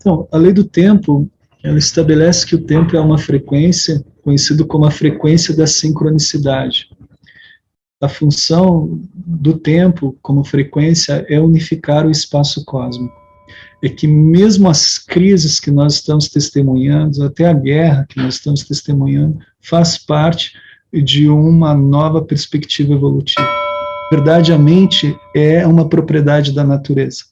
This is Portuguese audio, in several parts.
Então, a lei do tempo, ela estabelece que o tempo é uma frequência, conhecido como a frequência da sincronicidade. A função do tempo, como frequência, é unificar o espaço cósmico. É que mesmo as crises que nós estamos testemunhando, até a guerra que nós estamos testemunhando, faz parte de uma nova perspectiva evolutiva. Na verdade, a mente é uma propriedade da natureza.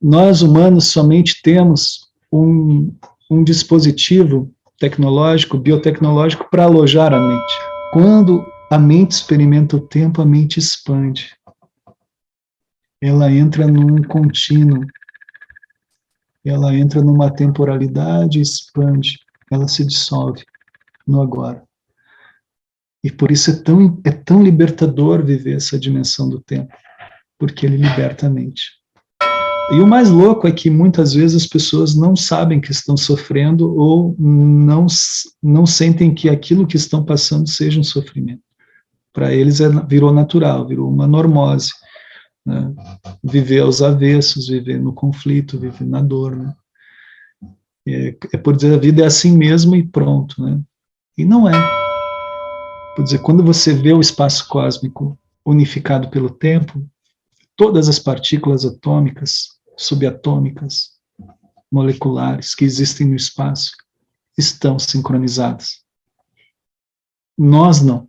Nós, humanos, somente temos um dispositivo tecnológico, biotecnológico, para alojar a mente. Quando a mente experimenta o tempo, a mente expande. Ela entra num contínuo. Ela entra numa temporalidade, expande. Ela se dissolve no agora. E por isso é tão libertador viver essa dimensão do tempo, porque ele liberta a mente. E o mais louco é que muitas vezes as pessoas não sabem que estão sofrendo ou não sentem que aquilo que estão passando seja um sofrimento. Para eles virou natural, virou uma normose. Né? Viver aos avessos, viver no conflito, viver na dor. Né? É por dizer, a vida é assim mesmo e pronto. Né? E não é. Por dizer, quando você vê o espaço cósmico unificado pelo tempo, todas as partículas atômicas, subatômicas, moleculares que existem no espaço estão sincronizadas. Nós não.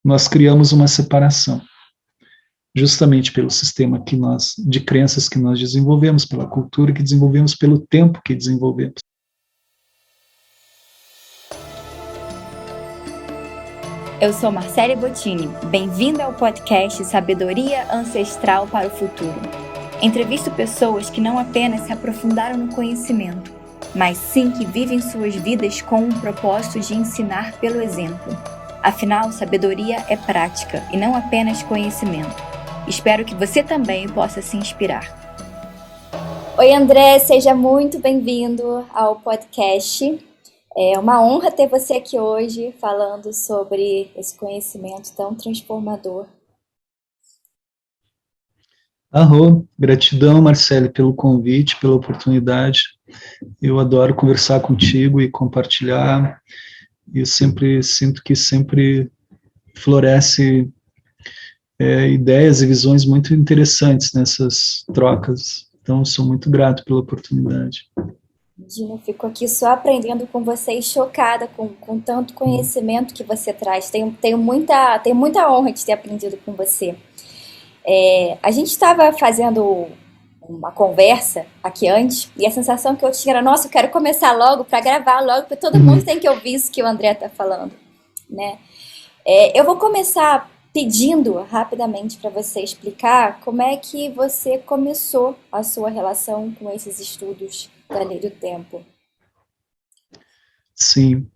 Nós criamos uma separação, justamente pelo sistema de crenças que nós desenvolvemos, pela cultura que desenvolvemos, pelo tempo que desenvolvemos. Eu sou Marcele Bottini, bem-vinda ao podcast Sabedoria Ancestral para o Futuro. Entrevisto pessoas que não apenas se aprofundaram no conhecimento, mas sim que vivem suas vidas com um propósito de ensinar pelo exemplo. Afinal, sabedoria é prática e não apenas conhecimento. Espero que você também possa se inspirar. Oi, André, seja muito bem-vindo ao podcast. É uma honra ter você aqui hoje falando sobre esse conhecimento tão transformador. Gratidão, Marcele, pelo convite, pela oportunidade. Eu adoro conversar contigo e compartilhar. Eu sempre sinto que sempre floresce ideias e visões muito interessantes nessas trocas. Então, eu sou muito grato pela oportunidade. Imagina, eu fico aqui só aprendendo com você e chocada com tanto conhecimento que você traz. Tenho muita honra de ter aprendido com você. A gente estava fazendo uma conversa aqui antes e a sensação que eu tinha era, nossa, eu quero começar logo para gravar logo, porque todo mundo tem que ouvir isso que o André está falando, né? Eu vou começar pedindo rapidamente para você explicar como é que você começou a sua relação com esses estudos da lei do tempo. Sim.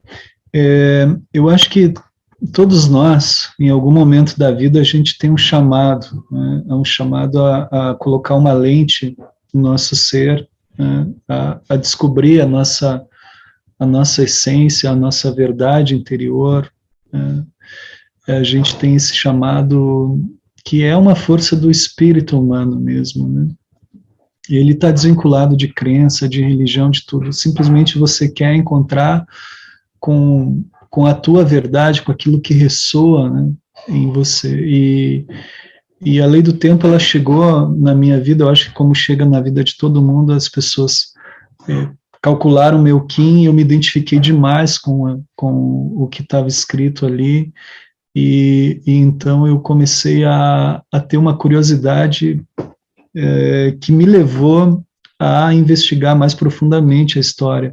Eu acho que todos nós, em algum momento da vida, a gente tem um chamado, né? É um chamado a colocar uma lente no nosso ser, né? A descobrir a nossa essência, a nossa verdade interior. Né? A gente tem esse chamado que é uma força do espírito humano mesmo, né? Ele está desvinculado de crença, de religião, de tudo. Simplesmente você quer encontrar com a tua verdade, com aquilo que ressoa, né, em você. E a lei do tempo, ela chegou na minha vida, eu acho que como chega na vida de todo mundo, as pessoas calcularam meu Kim, e eu me identifiquei demais com o que estava escrito ali, e então eu comecei a ter uma curiosidade que me levou a investigar mais profundamente a história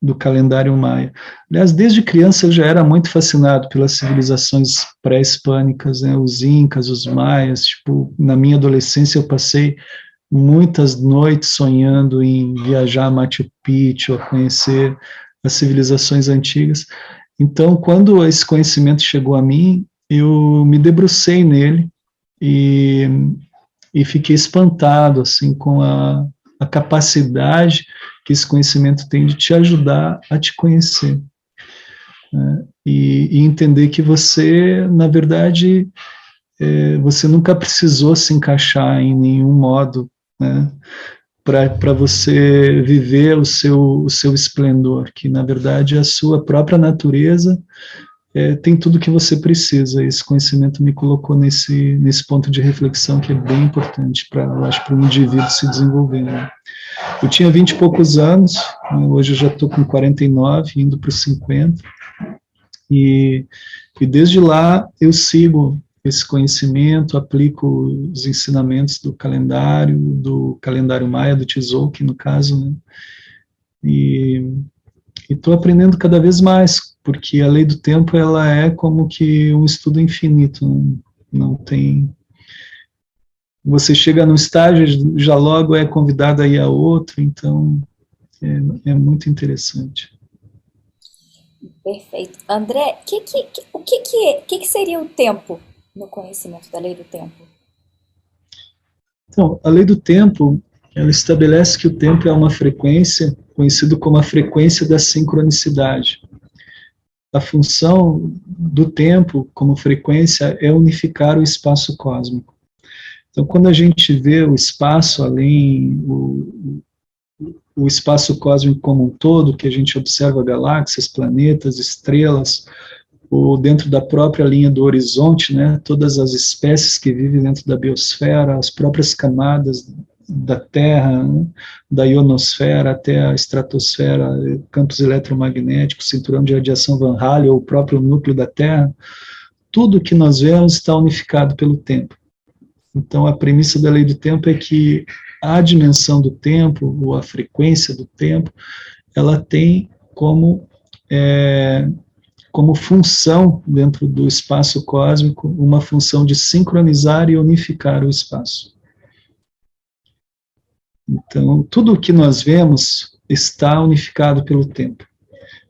do calendário maia. Aliás, desde criança eu já era muito fascinado pelas civilizações pré-hispânicas, né, os incas, os maias. Tipo, na minha adolescência eu passei muitas noites sonhando em viajar a Machu Picchu, a conhecer as civilizações antigas. Então, quando esse conhecimento chegou a mim, eu me debrucei nele e fiquei espantado assim, com a capacidade que esse conhecimento tem de te ajudar a te conhecer, né? E entender que você, na verdade, você nunca precisou se encaixar em nenhum modo, né, para você viver o seu esplendor, que na verdade a sua própria natureza tem tudo que você precisa. Esse conhecimento me colocou nesse ponto de reflexão que é bem importante eu acho, para o indivíduo se desenvolver. Né? Eu tinha 20 e poucos anos, né, hoje eu já estou com 49, indo para os 50, e desde lá eu sigo esse conhecimento, aplico os ensinamentos do calendário maia, do Tzolk'in, no caso, né? E estou aprendendo cada vez mais, porque a lei do tempo, ela é como que um estudo infinito, não tem... Você chega num estágio, já logo é convidado a ir a outro, então é muito interessante. Perfeito. André, o que seria o tempo no conhecimento da lei do tempo? Então, a lei do tempo, ela estabelece que o tempo é uma frequência, conhecido como a frequência da sincronicidade. A função do tempo, como frequência, é unificar o espaço cósmico. Então, quando a gente vê o espaço além, o espaço cósmico como um todo, que a gente observa galáxias, planetas, estrelas, ou dentro da própria linha do horizonte, né, todas as espécies que vivem dentro da biosfera, as próprias camadas da Terra, né, da ionosfera até a estratosfera, campos eletromagnéticos, cinturão de radiação Van Allen, ou o próprio núcleo da Terra, tudo que nós vemos está unificado pelo tempo. Então, a premissa da lei do tempo é que a dimensão do tempo, ou a frequência do tempo, ela tem como função, dentro do espaço cósmico, uma função de sincronizar e unificar o espaço. Então, tudo o que nós vemos está unificado pelo tempo.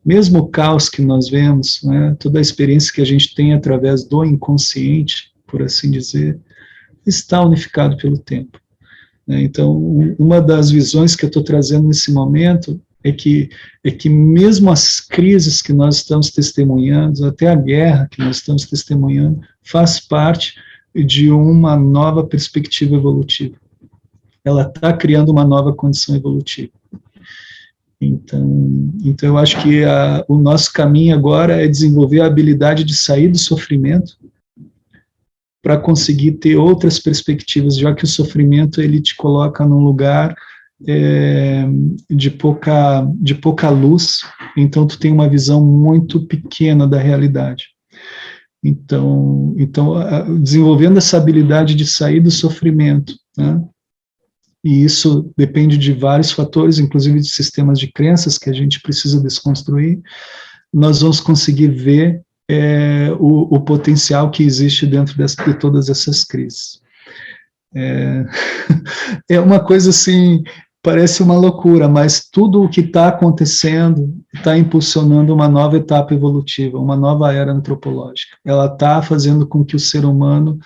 Mesmo o caos que nós vemos, né, toda a experiência que a gente tem através do inconsciente, por assim dizer, está unificado pelo tempo. Então, uma das visões que eu estou trazendo nesse momento é que mesmo as crises que nós estamos testemunhando, até a guerra que nós estamos testemunhando, faz parte de uma nova perspectiva evolutiva. Ela está criando uma nova condição evolutiva. Então eu acho que o nosso caminho agora é desenvolver a habilidade de sair do sofrimento para conseguir ter outras perspectivas, já que o sofrimento ele te coloca num lugar de pouca luz, então tu tem uma visão muito pequena da realidade. Então desenvolvendo essa habilidade de sair do sofrimento, né? E isso depende de vários fatores, inclusive de sistemas de crenças que a gente precisa desconstruir, nós vamos conseguir ver o potencial que existe dentro de todas essas crises. É uma coisa assim, parece uma loucura, mas tudo o que está acontecendo está impulsionando uma nova etapa evolutiva, uma nova era antropológica. Ela está fazendo com que o ser humano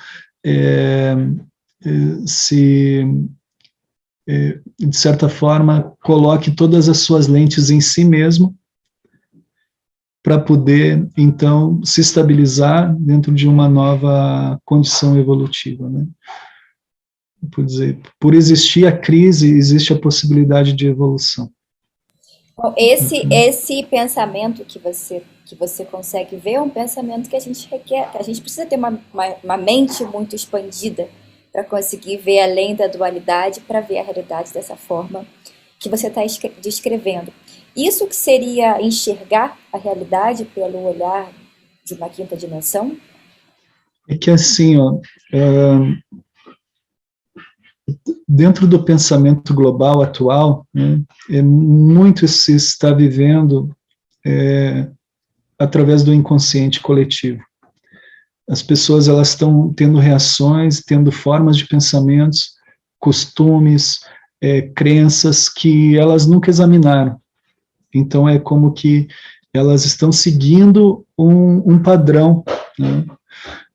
de certa forma, coloque todas as suas lentes em si mesmo, para poder, então, se estabilizar dentro de uma nova condição evolutiva, né? Por existir a crise, existe a possibilidade de evolução. Bom, esse pensamento que você consegue ver é um pensamento que a gente requer, que a gente precisa ter uma mente muito expandida para conseguir ver além da dualidade, para ver a realidade dessa forma que você está descrevendo. Isso que seria enxergar a realidade pelo olhar de uma quinta dimensão? É que assim, dentro do pensamento global atual, né, muito se está vivendo através do inconsciente coletivo. As pessoas elas estão tendo reações, tendo formas de pensamentos, costumes, crenças que elas nunca examinaram. Então, é como que elas estão seguindo um padrão, né?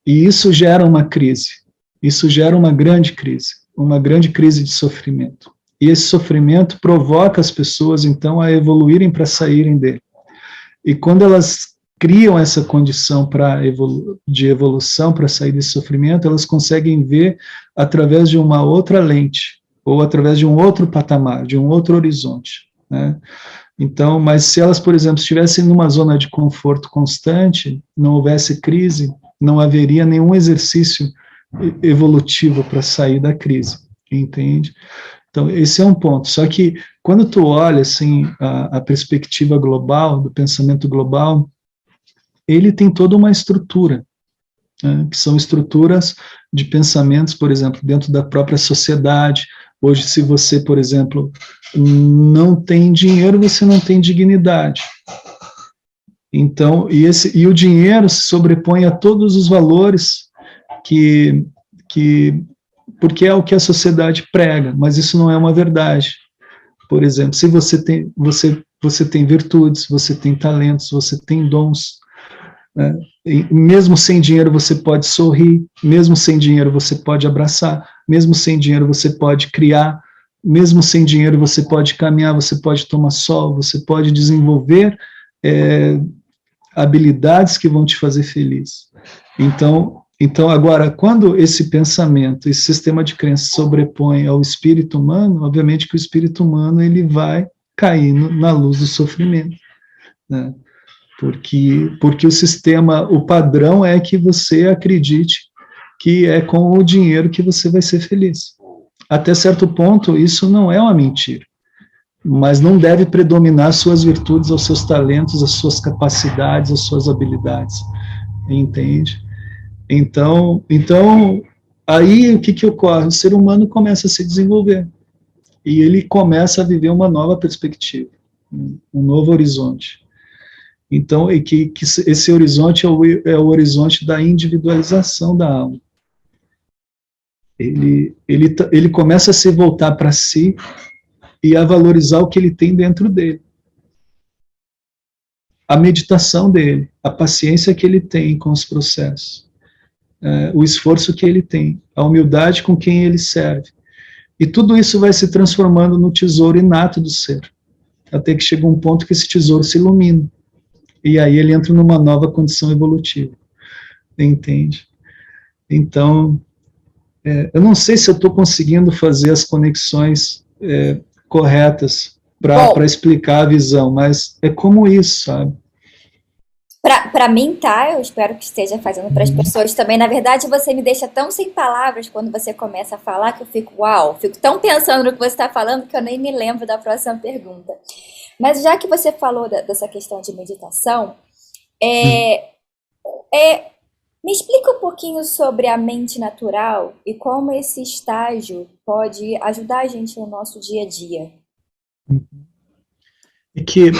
E isso gera uma crise, isso gera uma grande crise de sofrimento. E esse sofrimento provoca as pessoas, então, a evoluírem para saírem dele. E quando elas criam essa condição de evolução, para sair desse sofrimento, elas conseguem ver através de uma outra lente, ou através de um outro patamar, de um outro horizonte, né? Então, mas se elas, por exemplo, estivessem numa zona de conforto constante, não houvesse crise, não haveria nenhum exercício evolutivo para sair da crise, entende? Então, esse é um ponto. Só que, quando tu olha, assim, a perspectiva global, do pensamento global, ele tem toda uma estrutura, né, que são estruturas de pensamentos, por exemplo, dentro da própria sociedade. Hoje, se você, por exemplo, não tem dinheiro, você não tem dignidade. Então, e o dinheiro se sobrepõe a todos os valores porque é o que a sociedade prega, mas isso não é uma verdade. Por exemplo, se você tem virtudes, você tem talentos, você tem dons, né? E mesmo sem dinheiro você pode sorrir, mesmo sem dinheiro você pode abraçar, mesmo sem dinheiro você pode criar, mesmo sem dinheiro você pode caminhar, você pode tomar sol, você pode desenvolver habilidades que vão te fazer feliz. Então, agora, quando esse pensamento, esse sistema de crença sobrepõe ao espírito humano, obviamente que o espírito humano ele vai cair na luz do sofrimento, né? Porque o sistema, o padrão é que você acredite que é com o dinheiro que você vai ser feliz. Até certo ponto, isso não é uma mentira, mas não deve predominar suas virtudes, os seus talentos, as suas capacidades, as suas habilidades, entende? Então aí o que ocorre? O ser humano começa a se desenvolver, e ele começa a viver uma nova perspectiva, um novo horizonte. Então, que esse horizonte é o horizonte da individualização da alma. Ele começa a se voltar para si e a valorizar o que ele tem dentro dele. A meditação dele, a paciência que ele tem com os processos, o esforço que ele tem, a humildade com quem ele serve. E tudo isso vai se transformando no tesouro inato do ser, até que chega um ponto que esse tesouro se ilumina. E aí ele entra numa nova condição evolutiva, entende? Então, eu não sei se eu estou conseguindo fazer as conexões corretas para explicar a visão, mas é como isso, sabe? Para mim, tá, eu espero que esteja fazendo para as pessoas também. Na verdade, você me deixa tão sem palavras quando você começa a falar que eu fico, uau, fico tão pensando no que você está falando que eu nem me lembro da próxima pergunta. Mas já que você falou dessa questão de meditação, me explica um pouquinho sobre a mente natural e como esse estágio pode ajudar a gente no nosso dia a dia. É que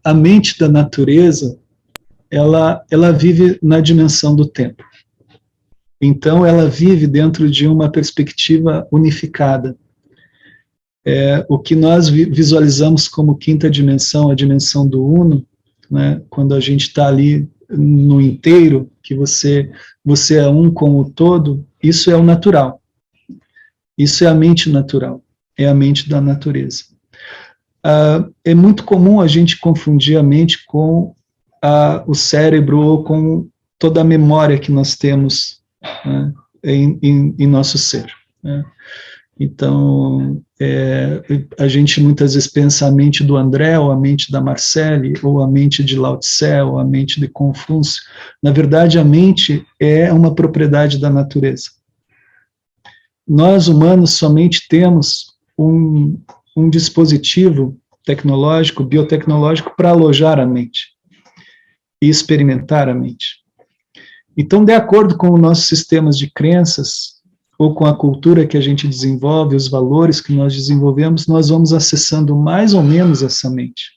a mente da natureza, ela vive na dimensão do tempo. Então, ela vive dentro de uma perspectiva unificada. O que nós visualizamos como quinta dimensão, a dimensão do uno, né, quando a gente está ali no inteiro, que você é um com o todo, isso é o natural. Isso é a mente natural, é a mente da natureza. É muito comum a gente confundir a mente com o cérebro ou com toda a memória que nós temos, né, em nosso ser, né? Então, a gente muitas vezes pensa a mente do André, ou a mente da Marcele, ou a mente de Lao Tse, ou a mente de Confúcio. Na verdade, a mente é uma propriedade da natureza. Nós, humanos, somente temos um dispositivo tecnológico, biotecnológico, para alojar a mente e experimentar a mente. Então, de acordo com os nossos sistemas de crenças, ou com a cultura que a gente desenvolve, os valores que nós desenvolvemos, nós vamos acessando mais ou menos essa mente.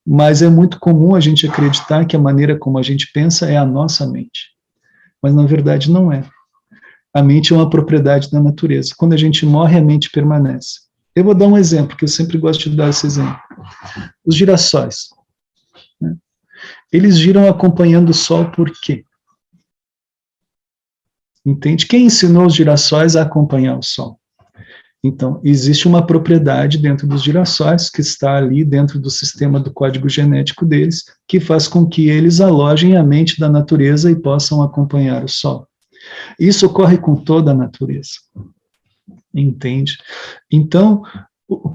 Mas é muito comum a gente acreditar que a maneira como a gente pensa é a nossa mente. Mas, na verdade, não é. A mente é uma propriedade da natureza. Quando a gente morre, a mente permanece. Eu vou dar um exemplo, que eu sempre gosto de dar esse exemplo. Os girassóis, né? Eles giram acompanhando o Sol por quê? Entende? Quem ensinou os girassóis a acompanhar o Sol? Então, existe uma propriedade dentro dos girassóis, que está ali dentro do sistema do código genético deles, que faz com que eles alojem a mente da natureza e possam acompanhar o Sol. Isso ocorre com toda a natureza, entende? Então,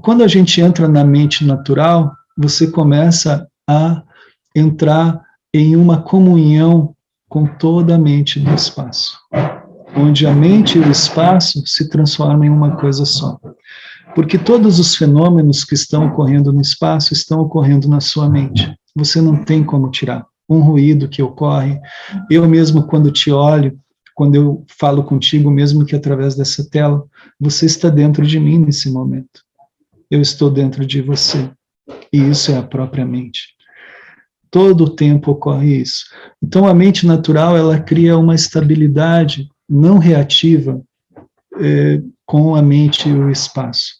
quando a gente entra na mente natural, você começa a entrar em uma comunhão com toda a mente do espaço, onde a mente e o espaço se transformam em uma coisa só. Porque todos os fenômenos que estão ocorrendo no espaço estão ocorrendo na sua mente. Você não tem como tirar. Um ruído que ocorre, eu mesmo quando te olho, quando eu falo contigo, mesmo que através dessa tela, você está dentro de mim nesse momento. Eu estou dentro de você. E isso é a própria mente. Todo o tempo ocorre isso. Então, a mente natural, ela cria uma estabilidade não reativa com a mente e o espaço.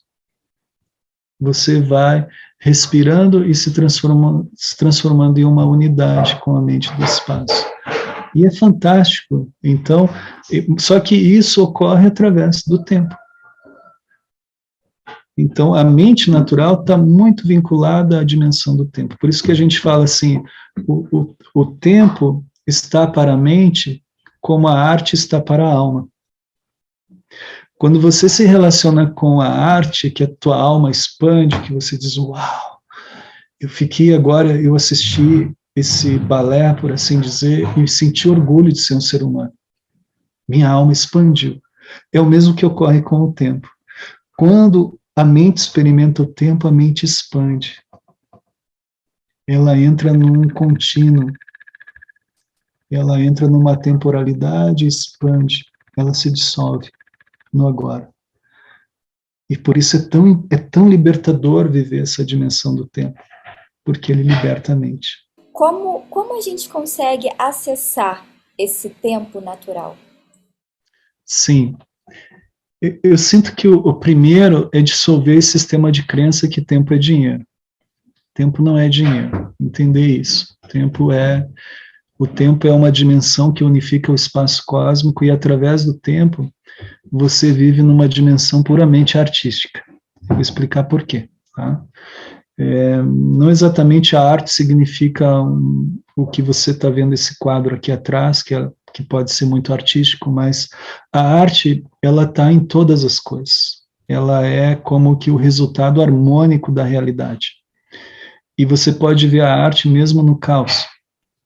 Você vai respirando e se transformando em uma unidade com a mente do espaço. E é fantástico. Então, só que isso ocorre através do tempo. Então, a mente natural está muito vinculada à dimensão do tempo. Por isso que a gente fala assim, o tempo está para a mente como a arte está para a alma. Quando você se relaciona com a arte, que a tua alma expande, que você diz, uau, eu assisti esse balé, por assim dizer, e senti orgulho de ser um ser humano. Minha alma expandiu. É o mesmo que ocorre com o tempo. Quando a mente experimenta o tempo, a mente expande. Ela entra num contínuo. Ela entra numa temporalidade, expande. Ela se dissolve no agora. E por isso é tão libertador viver essa dimensão do tempo, porque ele liberta a mente. Como a gente consegue acessar esse tempo natural? Sim. Eu sinto que o primeiro é dissolver esse sistema de crença que tempo é dinheiro. Tempo não é dinheiro. Entender isso. O tempo é uma dimensão que unifica o espaço cósmico e, através do tempo, você vive numa dimensão puramente artística. Eu vou explicar por quê. Tá? Não exatamente a arte significa o que você está vendo esse quadro aqui atrás, que pode ser muito artístico, mas a arte, ela está em todas as coisas. Ela é como que o resultado harmônico da realidade. E você pode ver a arte mesmo no caos.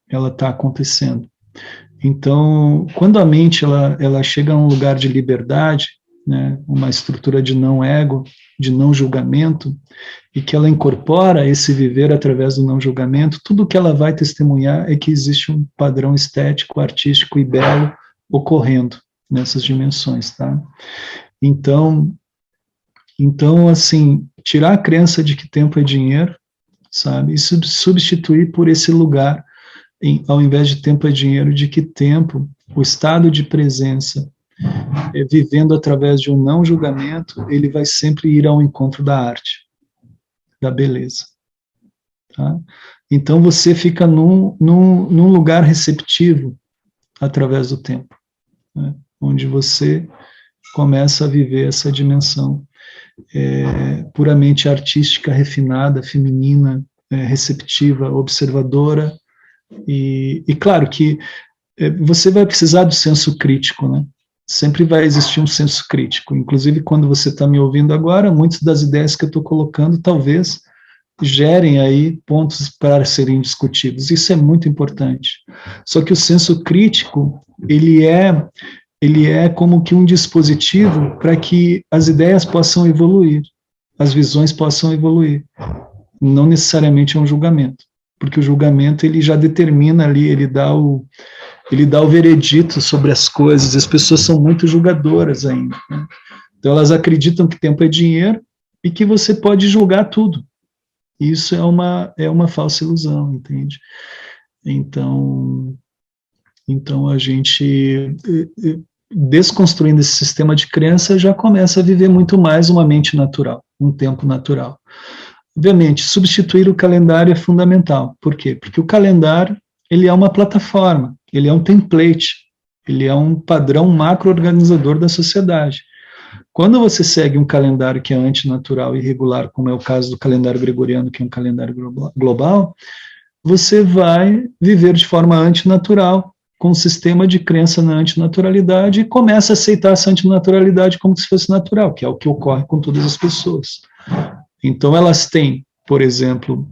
Ela está acontecendo. Então, quando a mente ela chega a um lugar de liberdade, né, uma estrutura de não ego, de não julgamento, e que ela incorpora esse viver através do não julgamento, tudo que ela vai testemunhar é que existe um padrão estético, artístico e belo ocorrendo nessas dimensões, tá? Então, assim, tirar a crença de que tempo é dinheiro, sabe, e substituir por esse lugar, ao invés de tempo é dinheiro, de que tempo, o estado de presença, vivendo através de um não julgamento, ele vai sempre ir ao encontro da arte, da beleza. Tá? Então você fica num lugar receptivo através do tempo, né? Onde você começa a viver essa dimensão puramente artística, refinada, feminina, receptiva, observadora, e claro que você vai precisar do senso crítico, né? Sempre vai existir um senso crítico. Inclusive, quando você está me ouvindo agora, muitas das ideias que eu estou colocando talvez gerem aí pontos para serem discutidos. Isso é muito importante. Só que o senso crítico, ele é como que um dispositivo para que as ideias possam evoluir, as visões possam evoluir. Não necessariamente é um julgamento, porque o julgamento ele já determina ali, ele dá o veredito sobre as coisas. As pessoas são muito julgadoras ainda, né? Então elas acreditam que tempo é dinheiro e que você pode julgar tudo. Isso é uma falsa ilusão, entende? Então a gente, desconstruindo esse sistema de crença, já começa a viver muito mais uma mente natural, um tempo natural. Obviamente, substituir o calendário é fundamental. Por quê? Porque o calendário, ele é uma plataforma, ele é um template, ele é um padrão macro-organizador da sociedade. Quando você segue um calendário que é antinatural e irregular, como é o caso do calendário gregoriano, que é um calendário global, você vai viver de forma antinatural, com um sistema de crença na antinaturalidade, e começa a aceitar essa antinaturalidade como se fosse natural, que é o que ocorre com todas as pessoas. Então, elas têm, por exemplo,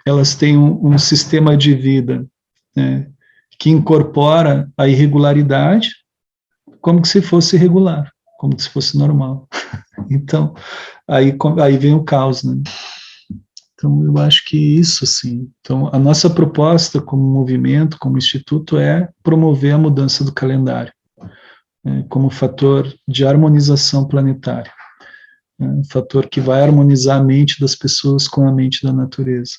elas têm um sistema de vida, né, que incorpora a irregularidade como se fosse regular, como se fosse normal. Então, aí vem o caos, né? Então, eu acho que isso, sim. Então, a nossa proposta como movimento, como instituto, é promover a mudança do calendário, né, como fator de harmonização planetária, né, um fator que vai harmonizar a mente das pessoas com a mente da natureza.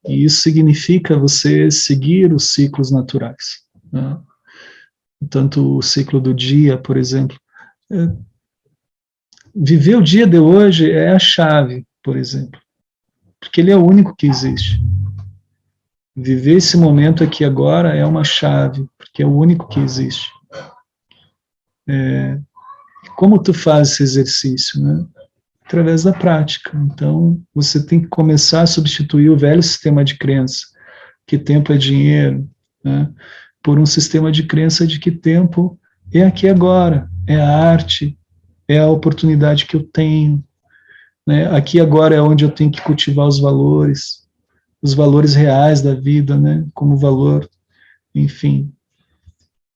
E isso significa você seguir os ciclos naturais, né? Tanto o ciclo do dia, por exemplo. Viver o dia de hoje é a chave, por exemplo, porque ele é o único que existe. Viver esse momento aqui agora é uma chave, porque é o único que existe. Como tu faz esse exercício, né? Através da prática. Então, você tem que começar a substituir o velho sistema de crença, que tempo é dinheiro, né, por um sistema de crença de que tempo é aqui agora, é a arte, é a oportunidade que eu tenho, né? Aqui agora é onde eu tenho que cultivar os valores reais da vida, né? Como valor, enfim,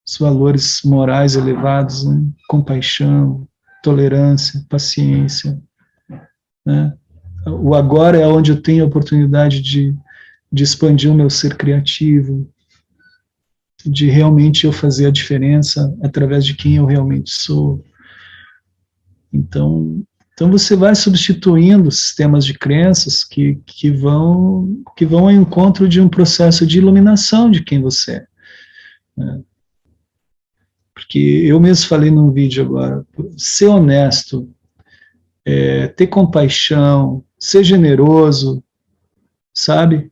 os valores morais elevados, né? Compaixão, tolerância, paciência, né? O agora é onde eu tenho a oportunidade de expandir o meu ser criativo, de realmente eu fazer a diferença através de quem eu realmente sou. Então você vai substituindo sistemas de crenças que vão ao encontro de um processo de iluminação de quem você é, né? Porque eu mesmo falei num vídeo agora, ser honesto, ter compaixão, ser generoso, sabe?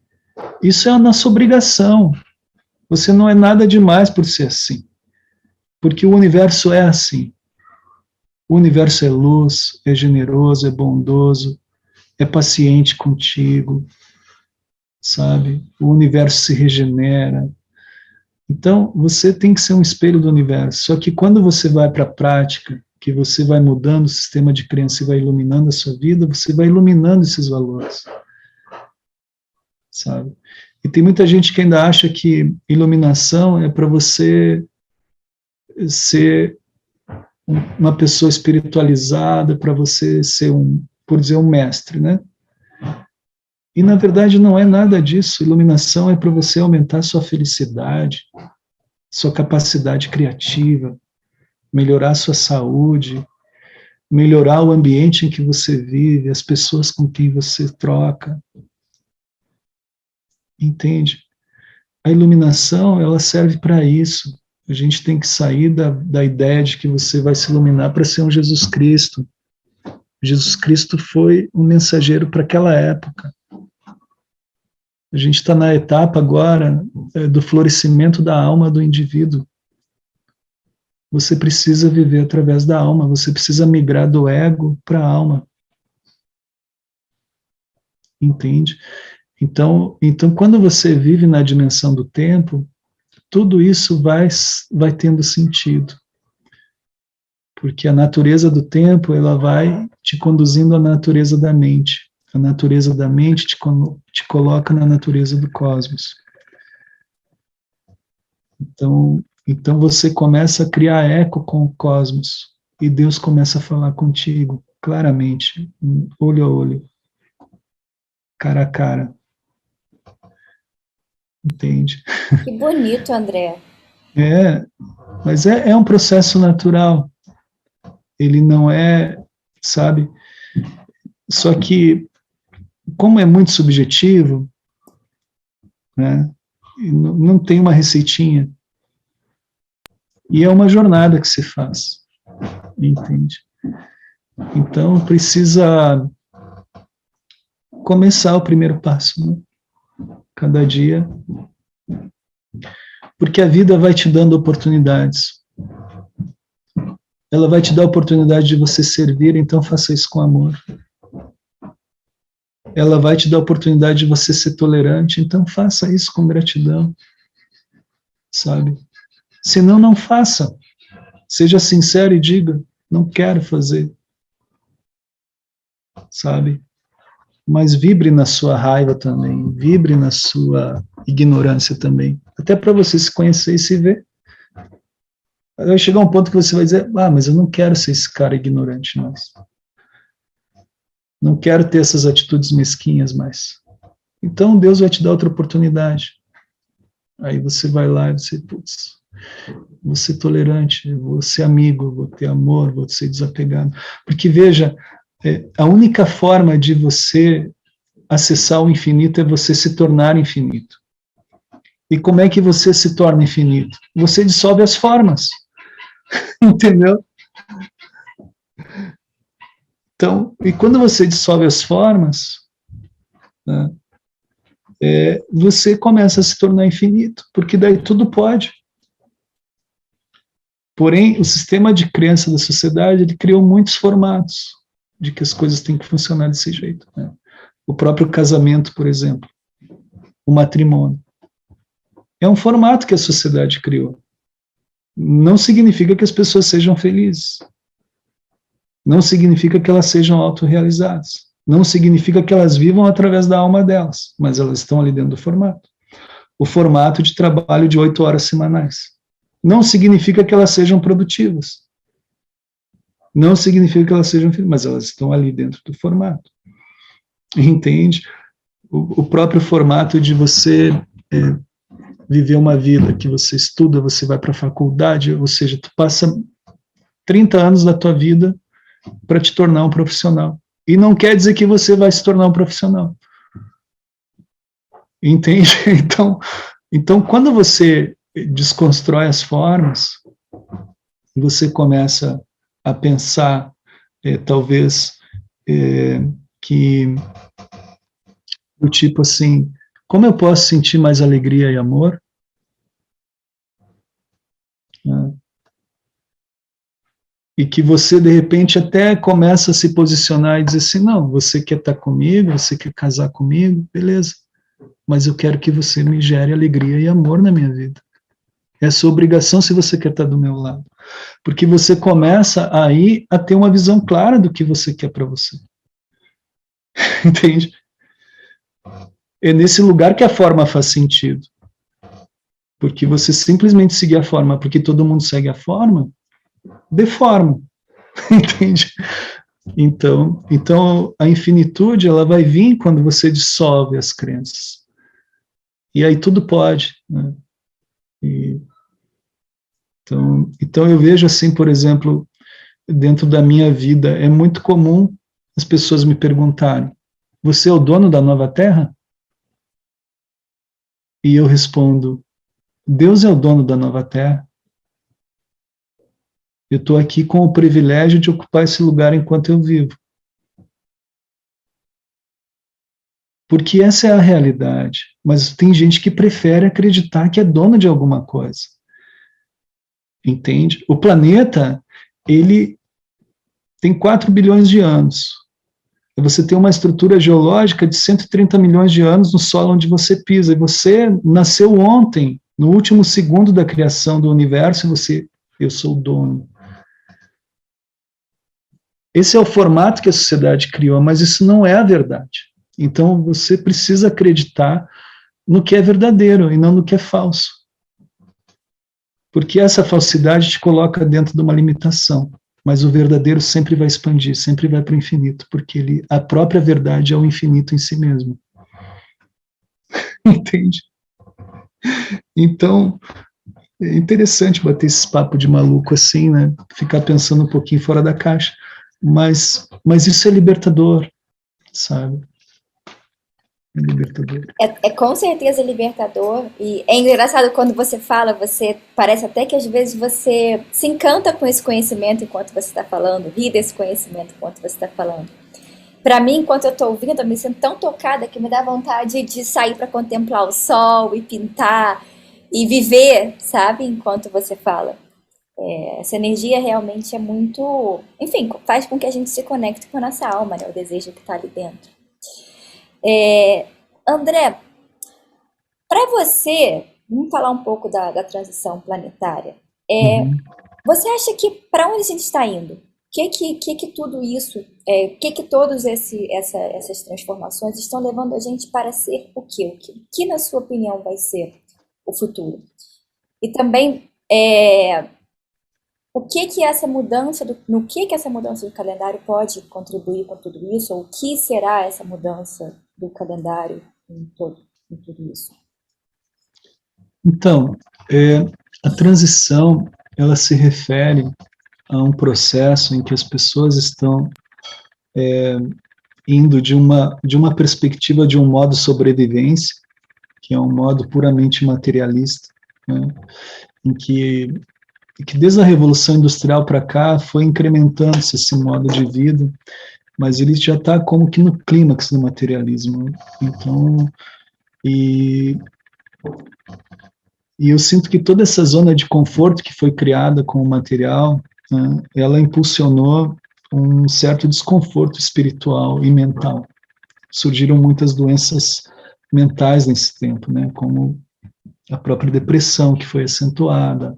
Isso é a nossa obrigação. Você não é nada demais por ser assim, porque o universo é assim. O universo é luz, é generoso, é bondoso, é paciente contigo, sabe? O universo se regenera. Então, você tem que ser um espelho do universo. Só que quando você vai para a prática, que você vai mudando o sistema de crença e vai iluminando a sua vida, você vai iluminando esses valores, sabe? E tem muita gente que ainda acha que iluminação é para você ser uma pessoa espiritualizada, para você ser por dizer, um mestre, né? E, na verdade, não é nada disso. Iluminação é para você aumentar sua felicidade, sua capacidade criativa, melhorar sua saúde, melhorar o ambiente em que você vive, as pessoas com quem você troca. Entende? A iluminação, ela serve para isso. A gente tem que sair da ideia de que você vai se iluminar para ser um Jesus Cristo. Jesus Cristo foi um mensageiro para aquela época. A gente está na etapa agora do florescimento da alma do indivíduo. Você precisa viver através da alma, você precisa migrar do ego para a alma. Entende? Então, quando você vive na dimensão do tempo, tudo isso vai tendo sentido. Porque a natureza do tempo, ela vai te conduzindo à natureza da mente. A natureza da mente te coloca na natureza do cosmos. Então você começa a criar eco com o cosmos. E Deus começa a falar contigo, claramente, olho a olho, cara a cara. Entende? Que bonito, André. Mas é um processo natural. Ele não é, sabe? Só que, como é muito subjetivo, né, não tem uma receitinha. E é uma jornada que se faz. Entende? Então, precisa começar o primeiro passo, né? Cada dia Porque a vida vai te dando oportunidades. Ela vai te dar a oportunidade de você servir, então faça isso com amor. Ela vai te dar a oportunidade de você ser tolerante, então faça isso com gratidão. Sabe? Senão, não faça. Seja sincero e diga, não quero fazer. Sabe? Mas vibre na sua raiva também, vibre na sua ignorância também. Até para você se conhecer e se ver. Vai chegar um ponto que você vai dizer, mas eu não quero ser esse cara ignorante mais. Não quero ter essas atitudes mesquinhas mais. Então Deus vai te dar outra oportunidade. Aí você vai lá e você, vou ser tolerante, vou ser amigo, vou ter amor, vou ser desapegado. Porque veja, a única forma de você acessar o infinito é você se tornar infinito. E como é que você se torna infinito? Você dissolve as formas. Entendeu? Então, e quando você dissolve as formas, né, você começa a se tornar infinito, porque daí tudo pode. Porém, o sistema de crença da sociedade, ele criou muitos formatos de que as coisas têm que funcionar desse jeito. Né? O próprio casamento, por exemplo, o matrimônio. É um formato que a sociedade criou. Não significa que as pessoas sejam felizes. Não significa que elas sejam autorrealizadas. Não significa que elas vivam através da alma delas, mas elas estão ali dentro do formato. O formato de trabalho de 8 horas semanais. Não significa que elas sejam produtivas. Não significa que elas sejam felizes, mas elas estão ali dentro do formato. Entende? O próprio formato de você viver uma vida que você estuda, você vai para a faculdade, ou seja, tu passa 30 anos da tua vida para te tornar um profissional. E não quer dizer que você vai se tornar um profissional. Entende? Então quando você desconstrói as formas, você começa a pensar, talvez, que do tipo assim, como eu posso sentir mais alegria e amor? E que você, de repente, até começa a se posicionar e dizer assim, não, você quer estar comigo, você quer casar comigo, beleza, mas eu quero que você me gere alegria e amor na minha vida. É sua obrigação se você quer estar do meu lado. Porque você começa aí a ter uma visão clara do que você quer para você. Entende? É nesse lugar que a forma faz sentido. Porque você simplesmente seguir a forma, porque todo mundo segue a forma, deforma. Entende? Então a infinitude, ela vai vir quando você dissolve as crenças. E aí tudo pode, né? Então eu vejo assim, por exemplo, dentro da minha vida, é muito comum as pessoas me perguntarem, você é o dono da nova terra? E eu respondo, Deus é o dono da nova terra. Eu estou aqui com o privilégio de ocupar esse lugar enquanto eu vivo. Porque essa é a realidade. Mas tem gente que prefere acreditar que é dono de alguma coisa. Entende? O planeta, ele tem 4 bilhões de anos. Você tem uma estrutura geológica de 130 milhões de anos no solo onde você pisa. E você nasceu ontem, no último segundo da criação do universo, e eu sou o dono. Esse é o formato que a sociedade criou, mas isso não é a verdade. Então você precisa acreditar no que é verdadeiro e não no que é falso. Porque essa falsidade te coloca dentro de uma limitação. Mas o verdadeiro sempre vai expandir, sempre vai para o infinito, porque a própria verdade é o infinito em si mesmo. Entende? Então, é interessante bater esse papo de maluco assim, né? Ficar pensando um pouquinho fora da caixa. Mas isso é libertador, sabe? É libertador. É com certeza libertador. E é engraçado quando você fala, você parece até que às vezes você se encanta com esse conhecimento enquanto você está falando, ri desse conhecimento enquanto você está falando. Para mim, enquanto eu estou ouvindo, eu me sinto tão tocada que me dá vontade de sair para contemplar o sol e pintar e viver, sabe, enquanto você fala. Essa energia realmente é muito, enfim, faz com que a gente se conecte com a nossa alma, né, o desejo que está ali dentro. André, para você, vamos falar um pouco da transição planetária. Uhum. Você acha que para onde a gente está indo? Que tudo isso, que todas essas transformações estão levando a gente para ser o quê? O que na sua opinião vai ser o futuro? E também no que essa mudança do calendário pode contribuir com tudo isso? Ou o que será essa mudança do calendário em tudo isso? Então, a transição, ela se refere a um processo em que as pessoas estão indo de uma perspectiva de um modo sobrevivência, que é um modo puramente materialista, né, em que desde a Revolução Industrial para cá foi incrementando-se esse modo de vida, mas ele já está como que no clímax do materialismo. Então, e eu sinto que toda essa zona de conforto que foi criada com o material, né, ela impulsionou um certo desconforto espiritual e mental. Surgiram muitas doenças mentais nesse tempo, né, como a própria depressão, que foi acentuada,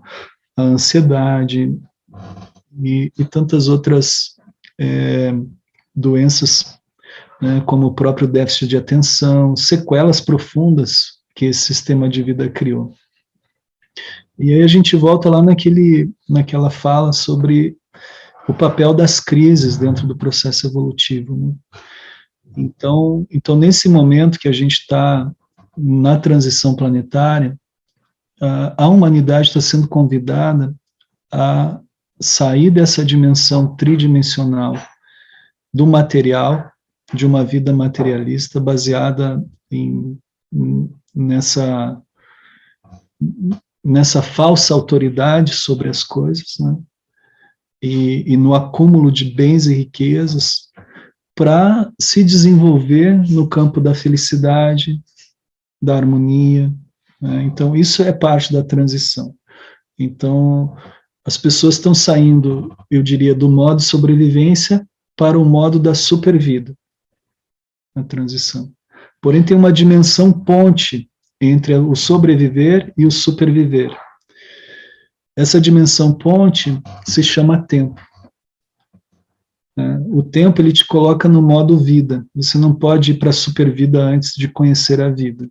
a ansiedade e tantas outras doenças, né, como o próprio déficit de atenção, sequelas profundas que esse sistema de vida criou. E aí a gente volta lá naquela fala sobre o papel das crises dentro do processo evolutivo, né? Então, nesse momento que a gente está na transição planetária, a humanidade está sendo convidada a sair dessa dimensão tridimensional do material, de uma vida materialista baseada nessa falsa autoridade sobre as coisas, né? E no acúmulo de bens e riquezas, para se desenvolver no campo da felicidade, da harmonia, né? Então, isso é parte da transição. Então, as pessoas estão saindo, eu diria, do modo sobrevivência para o modo da supervida, na transição. Porém, tem uma dimensão ponte entre o sobreviver e o superviver. Essa dimensão ponte se chama tempo. O tempo, ele te coloca no modo vida. Você não pode ir para a supervida antes de conhecer a vida.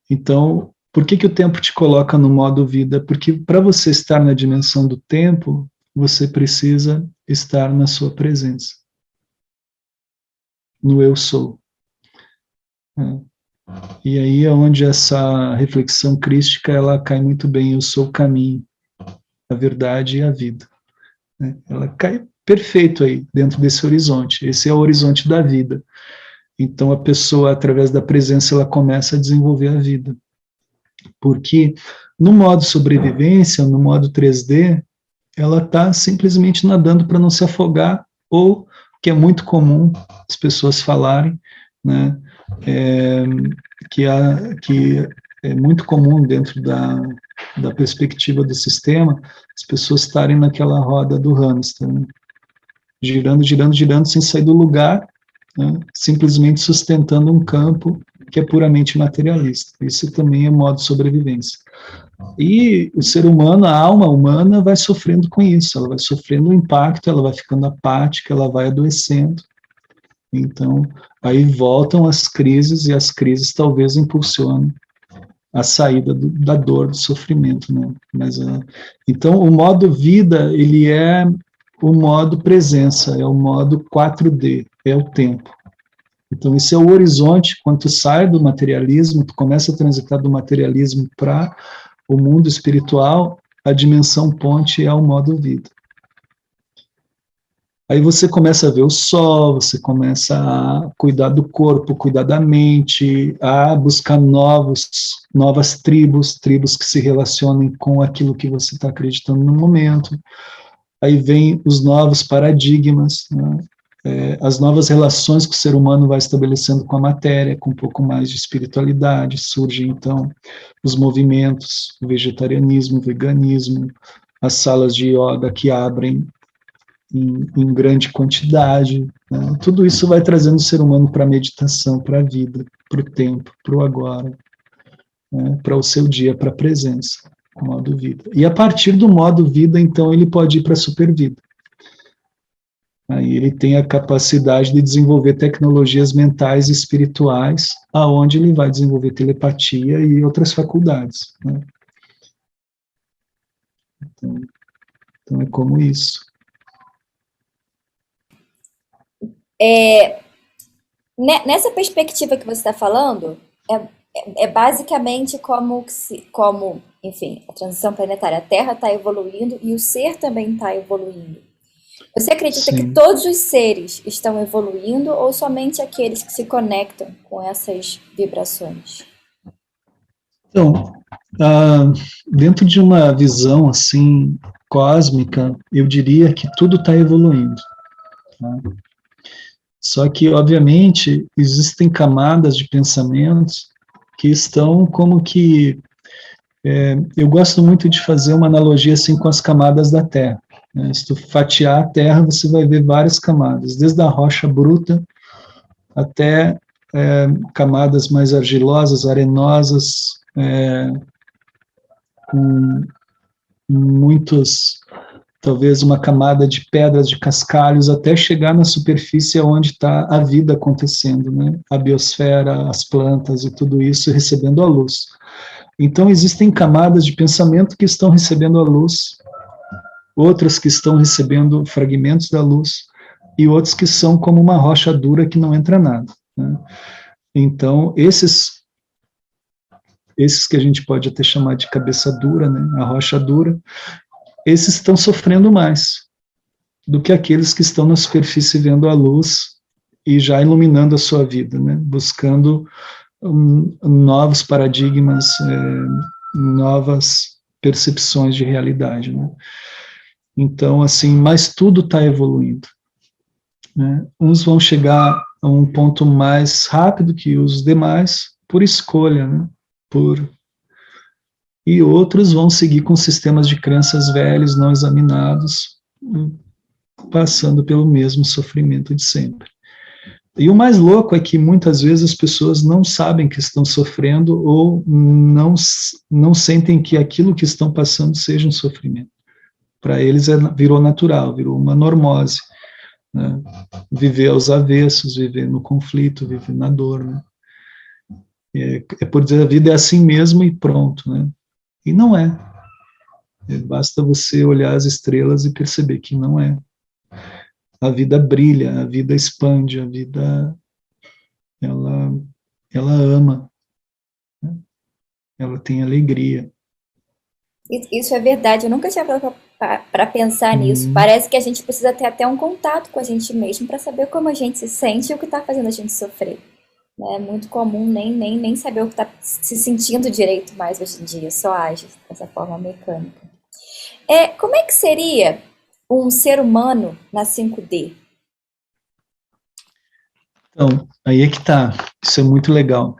Então, por que o tempo te coloca no modo vida? Porque para você estar na dimensão do tempo, você precisa estar na sua presença, no eu sou. E aí é onde essa reflexão crística, ela cai muito bem. Eu sou o caminho, a verdade e a vida. Ela cai perfeito aí, dentro desse horizonte. Esse é o horizonte da vida. Então, a pessoa, através da presença, ela começa a desenvolver a vida. Porque no modo sobrevivência, no modo 3D, ela está simplesmente nadando para não se afogar, ou, que é muito comum as pessoas falarem, né, que é muito comum dentro da perspectiva do sistema, as pessoas estarem naquela roda do hamster, né, girando, girando, girando, sem sair do lugar, né, simplesmente sustentando um campo que é puramente materialista. Isso também é modo de sobrevivência. E o ser humano, a alma humana, vai sofrendo com isso, ela vai sofrendo o impacto, ela vai ficando apática, ela vai adoecendo. Então, aí voltam as crises, e as crises talvez impulsionem a saída da dor, do sofrimento, né? Então, o modo vida, ele é o modo presença, é o modo 4D, é o tempo. Então, esse é o horizonte. Quando tu sai do materialismo, tu começa a transitar do materialismo para o mundo espiritual, a dimensão ponte é o modo vida. Aí você começa a ver o sol, você começa a cuidar do corpo, cuidar da mente, a buscar novas tribos que se relacionem com aquilo que você está acreditando no momento. Aí vem os novos paradigmas, né? as novas relações que o ser humano vai estabelecendo com a matéria, com um pouco mais de espiritualidade, surgem então os movimentos, o vegetarianismo, o veganismo, as salas de yoga que abrem em grande quantidade, né? Tudo isso vai trazendo o ser humano para a meditação, para a vida, para o tempo, para o agora, né? Para o seu dia, para a presença, o modo vida. E a partir do modo vida, então, ele pode ir para a supervida. Aí ele tem a capacidade de desenvolver tecnologias mentais e espirituais, aonde ele vai desenvolver telepatia e outras faculdades, né? Então é como isso. Nessa perspectiva que você está falando, é basicamente como, enfim, a transição planetária, a Terra está evoluindo e o ser também está evoluindo. Você acredita que todos os seres estão evoluindo ou somente aqueles que se conectam com essas vibrações? Então, dentro de uma visão assim cósmica, eu diria que tudo está evoluindo, tá? Só que, obviamente, existem camadas de pensamentos que estão como que... eu gosto muito de fazer uma analogia assim com as camadas da Terra. Se tu fatiar a Terra, você vai ver várias camadas, desde a rocha bruta até camadas mais argilosas, arenosas, com muitos, talvez uma camada de pedras, de cascalhos, até chegar na superfície onde está a vida acontecendo, né? A biosfera, as plantas e tudo isso recebendo a luz. Então, existem camadas de pensamento que estão recebendo a luz, outras que estão recebendo fragmentos da luz, e outros que são como uma rocha dura que não entra nada, né? Então, esses que a gente pode até chamar de cabeça dura, né, a rocha dura, esses estão sofrendo mais do que aqueles que estão na superfície vendo a luz e já iluminando a sua vida, né, buscando novos paradigmas, novas percepções de realidade, né. Então, assim, mas tudo está evoluindo, né? Uns vão chegar a um ponto mais rápido que os demais, por escolha, né? E outros vão seguir com sistemas de crenças velhos, não examinados, passando pelo mesmo sofrimento de sempre. E o mais louco é que muitas vezes as pessoas não sabem que estão sofrendo ou não sentem que aquilo que estão passando seja um sofrimento. Para eles virou natural, virou uma normose, né? Viver aos avessos, viver no conflito, viver na dor, né? Por dizer, a vida é assim mesmo e pronto, né? E não é. Basta você olhar as estrelas e perceber que não é. A vida brilha, a vida expande, a vida, ela ama, né? Ela tem alegria. Isso é verdade, eu nunca tinha parado para pensar nisso. Parece que a gente precisa ter até um contato com a gente mesmo para saber como a gente se sente e o que está fazendo a gente sofrer. É muito comum nem saber o que está se sentindo direito mais hoje em dia, só age dessa forma mecânica. Como é que seria um ser humano na 5D? Então, aí é que tá, isso é muito legal.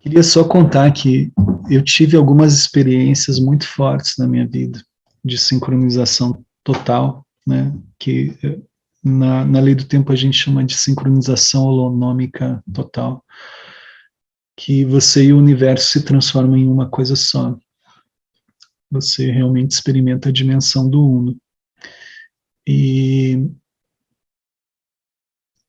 Queria só contar que eu tive algumas experiências muito fortes na minha vida, de sincronização total, né, que na lei do tempo a gente chama de sincronização holonômica total, que você e o universo se transformam em uma coisa só. Você realmente experimenta a dimensão do uno. E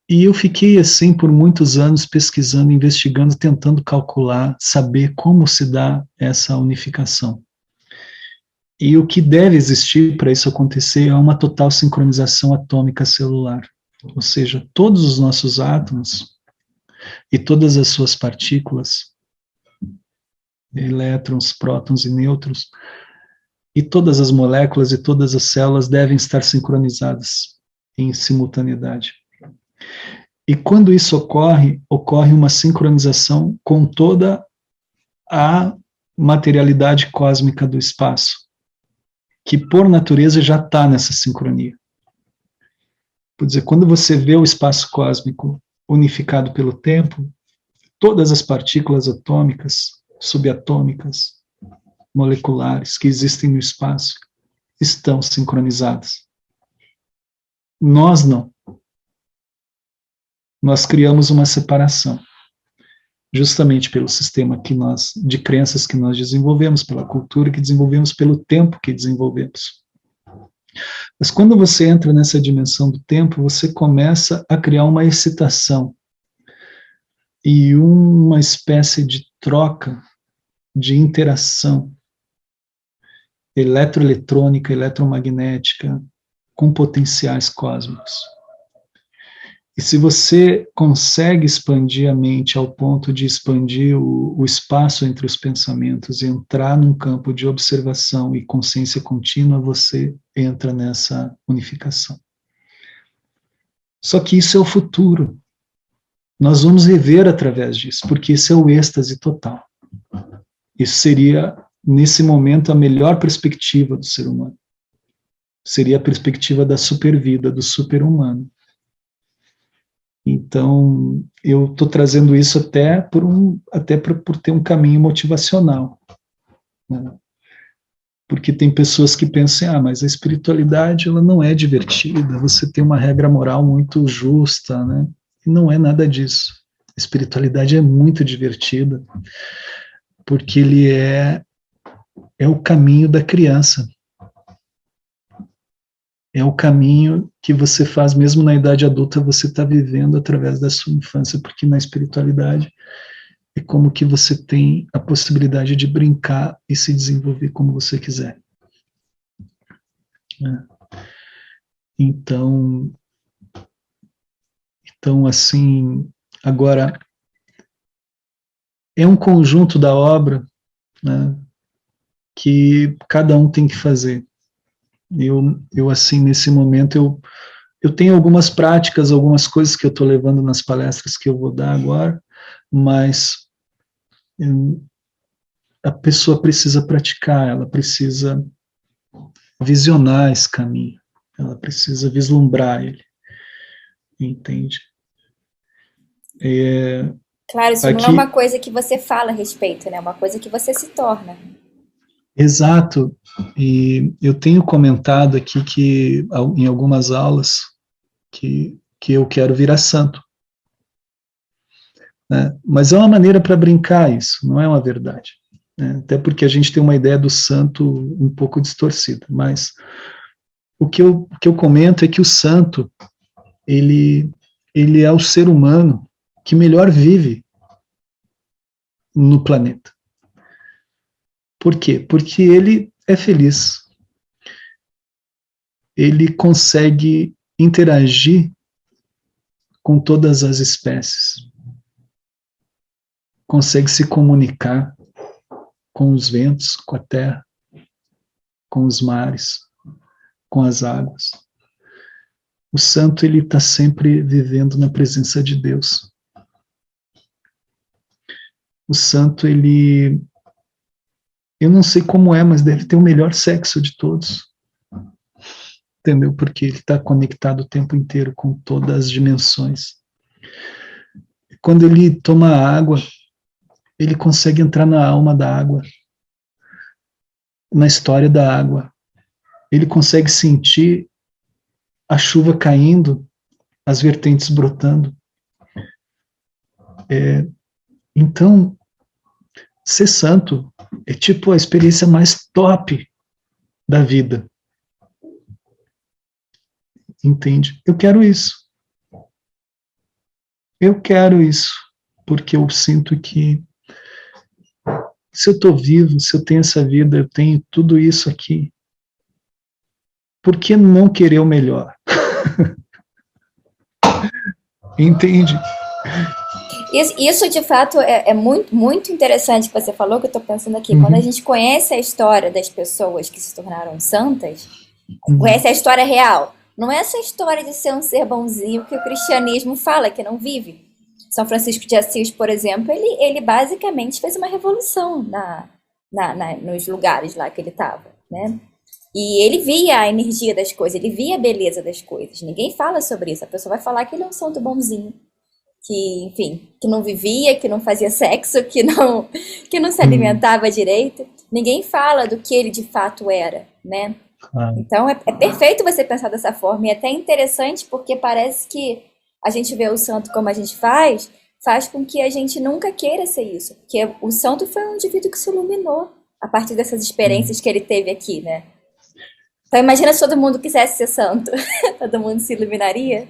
eu fiquei assim por muitos anos pesquisando, investigando, tentando calcular, saber como se dá essa unificação. E o que deve existir para isso acontecer é uma total sincronização atômica celular. Ou seja, todos os nossos átomos e todas as suas partículas, elétrons, prótons e nêutrons, e todas as moléculas e todas as células devem estar sincronizadas em simultaneidade. E quando isso ocorre uma sincronização com toda a materialidade cósmica do espaço. que por natureza já está nessa sincronia. Por dizer, quando você vê o espaço cósmico unificado pelo tempo, todas as partículas atômicas, subatômicas, moleculares que existem no espaço estão sincronizadas. Nós não. Nós criamos uma separação, justamente pelo sistema de crenças que nós desenvolvemos, pela cultura que desenvolvemos, pelo tempo que desenvolvemos. Mas quando você entra nessa dimensão do tempo, você começa a criar uma excitação e uma espécie de troca, de interação eletroeletrônica, eletromagnética, com potenciais cósmicos. E se você consegue expandir a mente ao ponto de expandir o espaço entre os pensamentos e entrar num campo de observação e consciência contínua, você entra nessa unificação. Só que isso é o futuro. Nós vamos viver através disso, porque isso é o êxtase total. Isso seria, nesse momento, a melhor perspectiva do ser humano. Seria a perspectiva da supervida, do super-humano. Então, eu estou trazendo isso até por ter um caminho motivacional. Né? Porque tem pessoas que pensam, mas a espiritualidade ela não é divertida, você tem uma regra moral muito justa, né? E não é nada disso. A espiritualidade é muito divertida, porque ele é o caminho da criança. É o caminho que você faz, mesmo na idade adulta, você está vivendo através da sua infância, porque na espiritualidade é como que você tem a possibilidade de brincar e se desenvolver como você quiser. Então, assim, agora, é um conjunto da obra, né, que cada um tem que fazer. Eu assim, nesse momento, eu tenho algumas práticas, algumas coisas que eu estou levando nas palestras que eu vou dar agora, mas a pessoa precisa praticar, ela precisa visionar esse caminho, ela precisa vislumbrar ele, entende? Claro, isso não é uma coisa que você fala a respeito, né? É uma coisa que você se torna. Exato, e eu tenho comentado aqui que em algumas aulas que eu quero virar santo, né? Mas é uma maneira para brincar isso, não é uma verdade, né? Até porque a gente tem uma ideia do santo um pouco distorcida, mas o que eu comento é que o santo, ele é o ser humano que melhor vive no planeta. Por quê? Porque ele é feliz. Ele consegue interagir com todas as espécies. Consegue se comunicar com os ventos, com a terra, com os mares, com as águas. O santo, ele está sempre vivendo na presença de Deus. O santo, eu não sei como mas deve ter o melhor sexo de todos. Entendeu? Porque ele está conectado o tempo inteiro com todas as dimensões. Quando ele toma água, ele consegue entrar na alma da água, na história da água. Ele consegue sentir a chuva caindo, as vertentes brotando. Então, ser santo é tipo a experiência mais top da vida. Entende? Eu quero isso. Eu quero isso, porque eu sinto que se eu estou vivo, se eu tenho essa vida, eu tenho tudo isso aqui, por que não querer o melhor? Entende? Isso de fato é muito, muito interessante que você falou, que eu estou pensando aqui. Quando a gente conhece a história das pessoas que se tornaram santas, conhece a história real. Não é essa história de ser um ser bonzinho que o cristianismo fala, que não vive. São Francisco de Assis, por exemplo, ele basicamente fez uma revolução nos lugares lá que ele estava, né? E ele via a energia das coisas, ele via a beleza das coisas. Ninguém fala sobre isso. A pessoa vai falar que ele é um santo bonzinho, que, enfim, que não vivia, que não fazia sexo, que não se alimentava direito. Ninguém fala do que ele de fato era, né? Então, é perfeito você pensar dessa forma. E é até interessante porque parece que a gente vê o santo como a gente faz com que a gente nunca queira ser isso. Porque o santo foi um indivíduo que se iluminou a partir dessas experiências que ele teve aqui, né? Então, imagina se todo mundo quisesse ser santo. Todo mundo se iluminaria?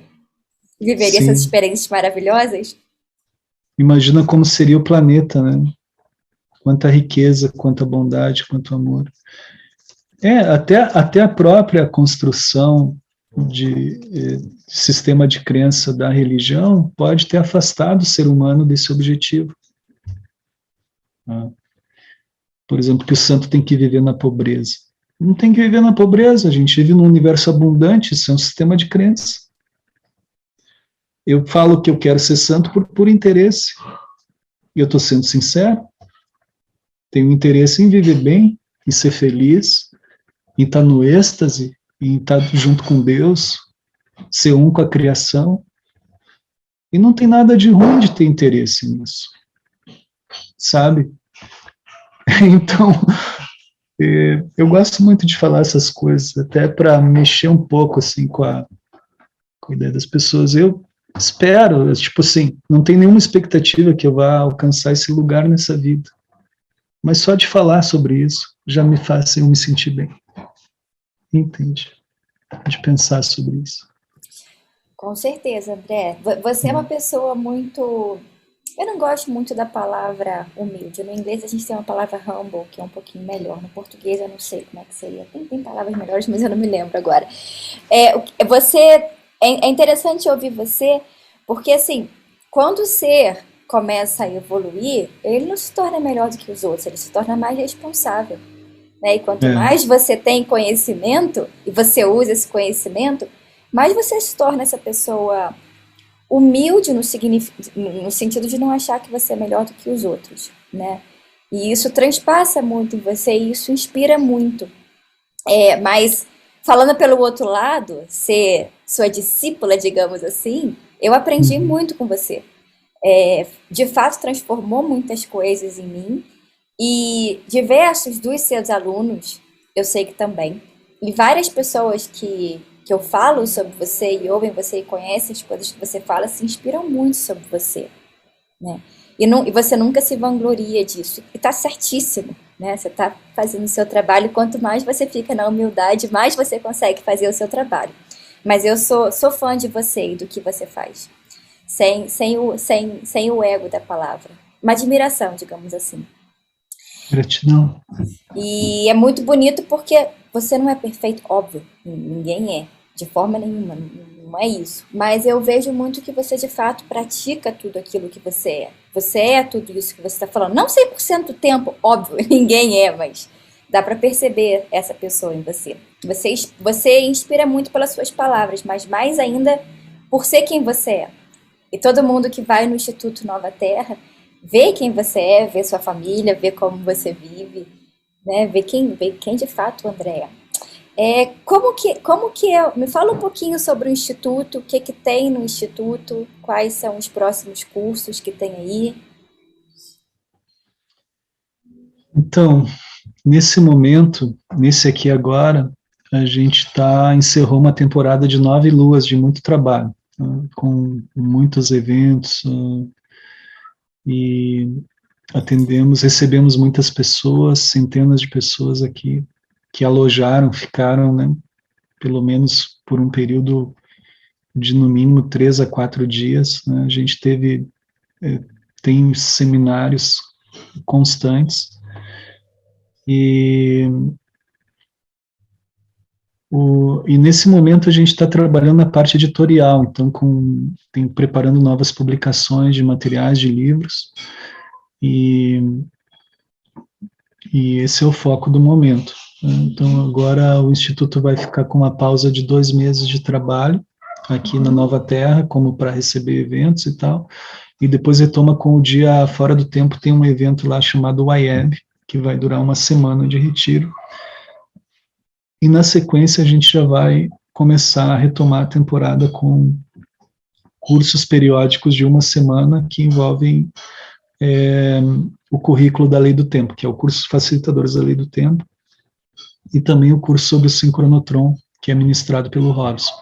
Viveria essas experiências maravilhosas? Imagina como seria o planeta, né? Quanta riqueza, quanta bondade, quanto amor. Até a própria construção de sistema de crença da religião pode ter afastado o ser humano desse objetivo. Por exemplo, que o santo tem que viver na pobreza. Não tem que viver na pobreza, a gente vive num universo abundante, isso é um sistema de crença. Eu falo que eu quero ser santo por interesse, e eu estou sendo sincero, tenho interesse em viver bem, em ser feliz, em estar no êxtase, em estar junto com Deus, ser um com a criação, e não tem nada de ruim de ter interesse nisso, sabe? Então, eu gosto muito de falar essas coisas, até para mexer um pouco assim com a ideia das pessoas. Eu espero, tipo assim, não tem nenhuma expectativa que eu vá alcançar esse lugar nessa vida, mas só de falar sobre isso já me faz eu me sentir bem. Entende? De pensar sobre isso. Com certeza, André. Você é uma pessoa muito... Eu não gosto muito da palavra humilde. No inglês a gente tem uma palavra humble, que é um pouquinho melhor. No português eu não sei como é que seria. Tem palavras melhores, mas eu não me lembro agora. É interessante ouvir você, porque assim, quando o ser começa a evoluir, ele não se torna melhor do que os outros, ele se torna mais responsável. Né? E quanto mais você tem conhecimento, e você usa esse conhecimento, mais você se torna essa pessoa humilde no sentido de não achar que você é melhor do que os outros, né? E isso transpassa muito em você e isso inspira muito. Mas, falando pelo outro lado, ser sua discípula, digamos assim, eu aprendi muito com você. De fato, transformou muitas coisas em mim. E diversos dos seus alunos, eu sei que também. E várias pessoas que eu falo sobre você e ouvem você e conhecem as coisas que você fala, se inspiram muito sobre você, né? E você nunca se vangloria disso. E tá certíssimo, né? Você tá fazendo o seu trabalho, quanto mais você fica na humildade, mais você consegue fazer o seu trabalho. Mas eu sou fã de você e do que você faz. Sem o ego da palavra. Uma admiração, digamos assim. Gratidão. E é muito bonito porque você não é perfeito, óbvio, ninguém é, de forma nenhuma, não é isso. Mas eu vejo muito que você de fato pratica tudo aquilo que você é. Você é tudo isso que você está falando. Não 100% do tempo, óbvio, ninguém é, mas dá para perceber essa pessoa em você. Você inspira muito pelas suas palavras, mas mais ainda por ser quem você é. E todo mundo que vai no Instituto Nova Terra vê quem você é, vê sua família, vê como você vive, né? Vê quem de fato o André é. Como que é? Me fala um pouquinho sobre o Instituto, o que tem no Instituto, quais são os próximos cursos que tem aí? Então, nesse momento, nesse aqui agora, a gente encerrou uma temporada de 9 luas de muito trabalho, né, com muitos eventos, e recebemos muitas pessoas, centenas de pessoas aqui que alojaram, ficaram, né, pelo menos por um período de no mínimo 3 a 4 dias, né. A gente tem seminários constantes e nesse momento a gente está trabalhando na parte editorial, então preparando novas publicações de materiais, de livros, e esse é o foco do momento. Então agora o Instituto vai ficar com uma pausa de 2 meses de trabalho aqui na Nova Terra, como para receber eventos e tal, e depois retoma com o Dia Fora do Tempo, tem um evento lá chamado YAB, que vai durar uma semana de retiro, e na sequência a gente já vai começar a retomar a temporada com cursos periódicos de uma semana que envolvem o currículo da Lei do Tempo, que é o curso Facilitadores da Lei do Tempo, e também o curso sobre o sincronotron, que é ministrado pelo Robson.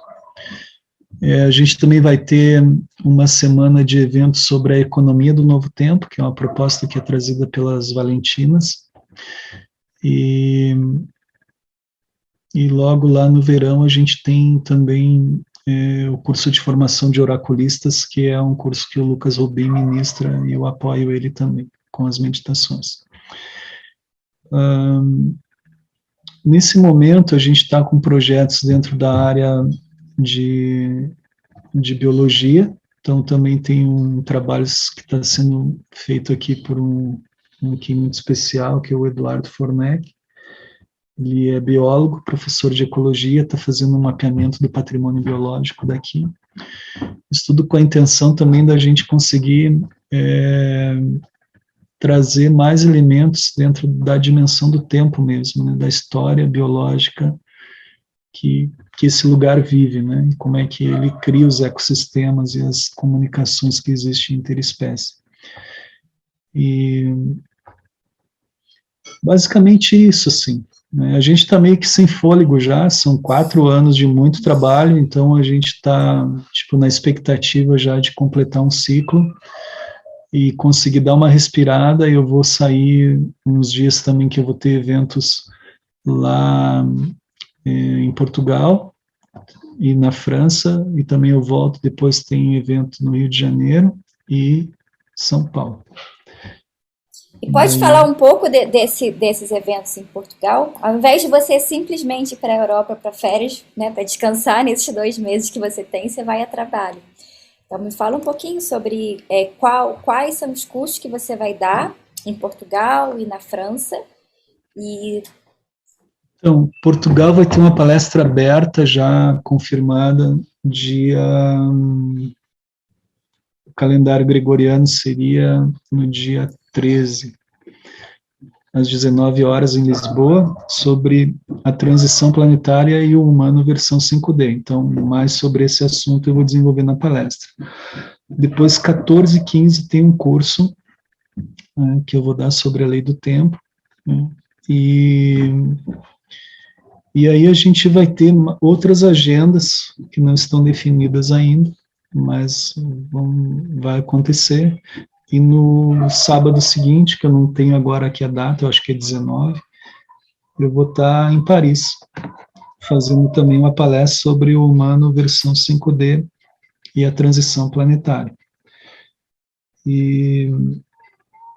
A gente também vai ter uma semana de eventos sobre a economia do novo tempo, que é uma proposta que é trazida pelas Valentinas, e logo lá no verão a gente tem também o curso de formação de oraculistas, que é um curso que o Lucas Rubim ministra, e eu apoio ele também, com as meditações. Nesse momento, a gente está com projetos dentro da área de biologia, então também tem um trabalho que está sendo feito aqui por um aqui muito especial, que é o Eduardo Fornec. Ele é biólogo, professor de ecologia, está fazendo um mapeamento do patrimônio biológico daqui. Isso tudo com a intenção também da gente conseguir trazer mais elementos dentro da dimensão do tempo mesmo, né, da história biológica que esse lugar vive, né, e como é que ele cria os ecossistemas e as comunicações que existem interespécie. E basicamente isso, assim. A gente está meio que sem fôlego já, são 4 anos de muito trabalho, então a gente está na expectativa já de completar um ciclo e conseguir dar uma respirada. Eu vou sair uns dias também que eu vou ter eventos lá em Portugal e na França, e também eu volto, depois tem evento no Rio de Janeiro e São Paulo. E pode falar um pouco desses eventos em Portugal? Ao invés de você simplesmente ir para a Europa para férias, né, para descansar nesses 2 meses que você tem, você vai a trabalho. Então, me fala um pouquinho sobre quais são os cursos que você vai dar em Portugal e na França. Então, Portugal vai ter uma palestra aberta já confirmada, o calendário gregoriano seria no dia 13, às 19 horas em Lisboa, sobre a transição planetária e o humano versão 5D. Então, mais sobre esse assunto eu vou desenvolver na palestra. Depois, 14 e 15, tem um curso que eu vou dar sobre a lei do tempo, né, e aí a gente vai ter outras agendas que não estão definidas ainda, mas vai acontecer. E no sábado seguinte, que eu não tenho agora aqui a data, eu acho que é 19, eu vou estar em Paris, fazendo também uma palestra sobre o humano versão 5D e a transição planetária.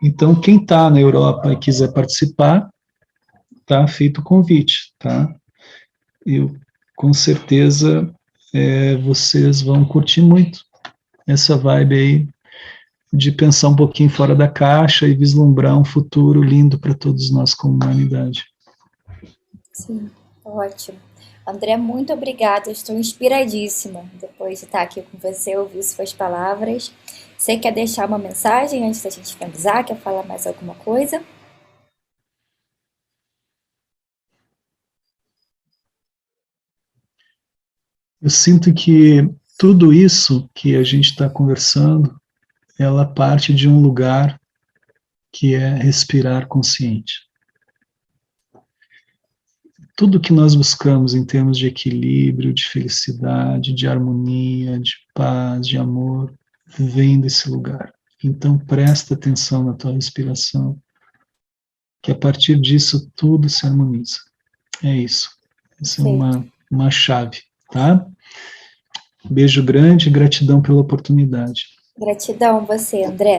Então, quem está na Europa e quiser participar, está feito o convite, tá? Eu, com certeza, vocês vão curtir muito essa vibe aí de pensar um pouquinho fora da caixa e vislumbrar um futuro lindo para todos nós como humanidade. Sim, ótimo. André, muito obrigada, eu estou inspiradíssima depois de estar aqui com você, ouvir suas palavras. Você quer deixar uma mensagem antes da gente finalizar? Quer falar mais alguma coisa? Eu sinto que tudo isso que a gente está conversando, ela parte de um lugar que é respirar consciente. Tudo que nós buscamos em termos de equilíbrio, de felicidade, de harmonia, de paz, de amor, vem desse lugar. Então presta atenção na tua respiração, que a partir disso tudo se harmoniza. É isso. Essa é uma chave, tá? Beijo grande e gratidão pela oportunidade. Gratidão você, André.